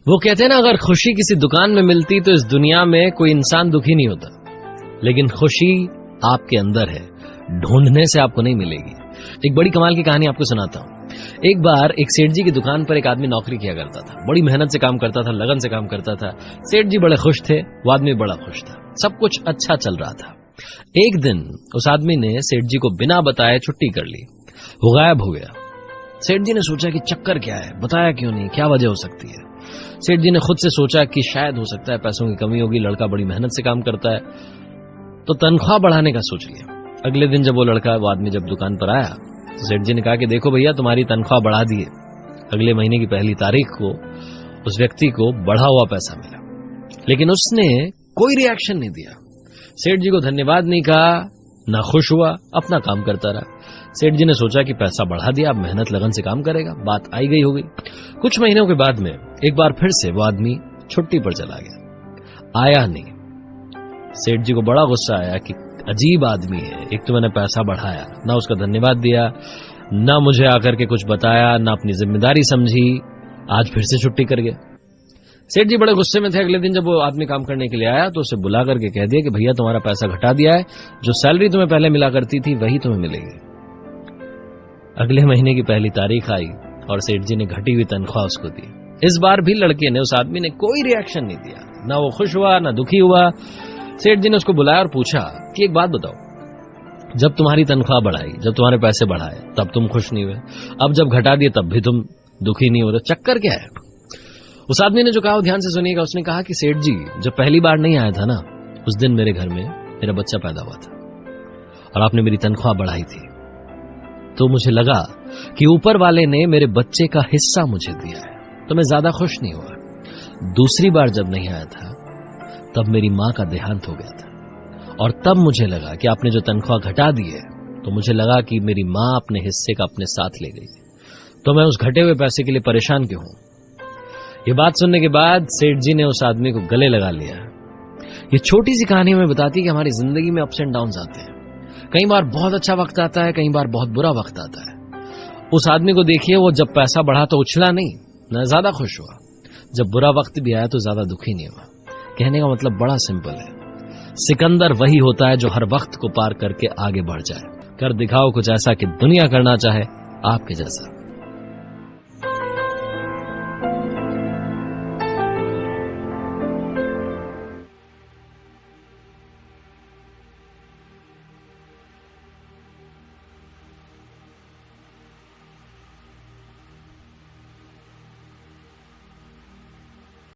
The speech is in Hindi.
वो कहते हैं ना, अगर खुशी किसी दुकान में मिलती तो इस दुनिया में कोई इंसान दुखी नहीं होता, लेकिन खुशी आपके अंदर है, ढूंढने से आपको नहीं मिलेगी। एक बड़ी कमाल की कहानी आपको सुनाता हूँ। एक बार एक सेठ जी की दुकान पर एक आदमी नौकरी किया करता था, बड़ी मेहनत से काम करता था, लगन से काम करता था। सेठ जी बड़े खुश थे, वो आदमी बड़ा खुश था, सब कुछ अच्छा चल रहा था। एक दिन उस आदमी ने सेठ जी को बिना बताए छुट्टी कर ली, वो गायब हो गया। सेठ जी ने सोचा कि चक्कर क्या है, बताया क्यों नहीं, क्या वजह हो सकती है। सेठ जी ने खुद से सोचा कि शायद हो सकता है पैसों की कमी होगी, लड़का बड़ी मेहनत से काम करता है, तो तनख्वाह बढ़ाने का सोच लिया। अगले दिन जब वो आदमी जब दुकान पर आया तो सेठ जी ने कहा कि देखो भैया, तुम्हारी तनख्वाह बढ़ा दी है, अगले महीने की पहली तारीख को उस व्यक्ति को बढ़ा हुआ पैसा मिला। लेकिन उसने कोई रिएक्शन नहीं दिया, सेठ जी को धन्यवाद नहीं कहा, ना खुश हुआ, अपना काम करता रहा। सेठ जी ने सोचा कि पैसा बढ़ा दिया, अब मेहनत लगन से काम करेगा, बात आई गई होगी। कुछ महीनों के बाद में एक बार फिर से वो आदमी छुट्टी पर चला गया, आया नहीं। सेठ जी को बड़ा गुस्सा आया कि अजीब आदमी है, एक तो मैंने पैसा बढ़ाया, ना उसका धन्यवाद दिया, ना मुझे आकर के कुछ बताया, ना अपनी जिम्मेदारी समझी, आज फिर से छुट्टी कर गया। सेठ जी बड़े गुस्से में थे। अगले दिन जब वो आदमी काम करने के लिए आया तो उसे बुला करके कह दिया कि भैया, तुम्हारा पैसा घटा दिया है, जो सैलरी तुम्हें पहले मिला करती थी वही तुम्हें मिलेगी। अगले महीने की पहली तारीख आई और सेठ जी ने घटी हुई तनख्वाह उसको दी। इस बार भी लड़के ने, उस आदमी ने कोई रिएक्शन नहीं दिया, ना वो खुश हुआ ना दुखी हुआ। सेठ जी ने उसको बुलाया और पूछा कि एक बात बताओ, जब तुम्हारी तनख्वाह बढ़ाई, जब तुम्हारे पैसे बढ़ाए, तब तुम खुश नहीं हुए, अब जब घटा दिए तब भी तुम दुखी नहीं हो रहे, चक्कर क्या है? उस आदमी ने जो कहा वो ध्यान से सुनिएगा। उसने कहा कि सेठ जी, जब पहली बार नहीं आया था ना, उस दिन मेरे घर में मेरा बच्चा पैदा हुआ था और आपने मेरी तनख्वाह बढ़ाई थी, तो मुझे लगा कि ऊपर वाले ने मेरे बच्चे का हिस्सा मुझे दिया है, तो मैं ज्यादा खुश नहीं हुआ। दूसरी बार जब नहीं आया था तब मेरी मां का देहांत हो गया था और तब मुझे लगा कि आपने जो तनख्वाह घटा दी है, तो मुझे लगा कि मेरी मां अपने हिस्से का अपने साथ ले गई, तो मैं उस घटे हुए पैसे के लिए परेशान क्यों हूं? ये बात सुनने के बाद सेठ जी ने उस आदमी को गले लगा लिया। ये छोटी सी कहानी हमें बताती है कि हमारी जिंदगी में अप्स एंड डाउन्स आते हैं। कई बार बहुत अच्छा वक्त आता है, कई बार बहुत बुरा वक्त आता है। उस आदमी को देखिए, वो जब पैसा बढ़ा तो उछला नहीं, न ज्यादा खुश हुआ, जब बुरा वक्त भी आया तो ज्यादा दुखी नहीं हुआ। कहने का मतलब बड़ा सिंपल है, सिकंदर वही होता है जो हर वक्त को पार करके आगे बढ़ जाए। कर दिखाओ कुछ ऐसा कि दुनिया करना चाहे आपके जैसा।